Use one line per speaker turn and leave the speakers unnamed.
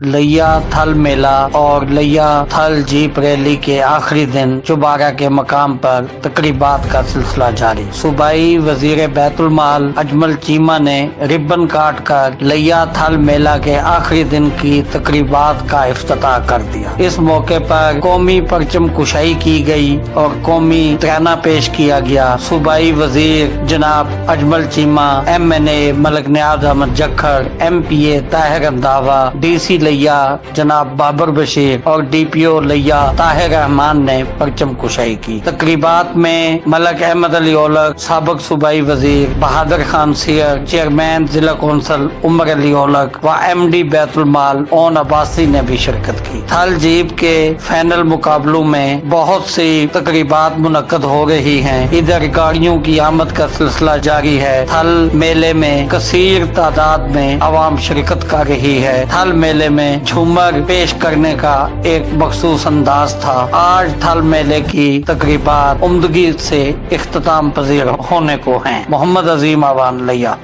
لیا تھل میلہ اور لیا تھل جیپ ریلی کے آخری دن چوبارہ کے مقام پر تقریبات کا سلسلہ جاری۔ صوبائی وزیر بیت المال اجمل چیمہ نے ربن کاٹ کر لیا تھل میلہ کے آخری دن کی تقریبات کا افتتاح کر دیا۔ اس موقع پر قومی پرچم کشائی کی گئی اور قومی ترانہ پیش کیا گیا۔ صوبائی وزیر جناب اجمل چیمہ، MNA ملک نیاز احمد جکھڑ، MPA طاہر انداوا، DC لیا جناب بابر بشیر اور DPO لیا طاہر رحمان نے پرچم کشائی کی۔ تقریبات میں ملک احمد علی اولک، سابق صوبائی وزیر بہادر خان سیر، چیئرمین ضلع کونسل عمر علی اولک و MD بیت المال اون عباسی نے بھی شرکت کی۔ تھل جیپ کے فائنل مقابلوں میں بہت سی تقریبات منعقد ہو رہی ہیں۔ ادھر گاڑیوں کی آمد کا سلسلہ جاری ہے۔ تھل میلے میں کثیر تعداد میں عوام شرکت کر رہی ہے۔ تھل میلے میں جھومر پیش کرنے کا ایک مخصوص انداز تھا۔ آج تھل میلے کی تقریبات عمدگی سے اختتام پذیر ہونے کو ہیں۔ محمد عظیم آوان لیا۔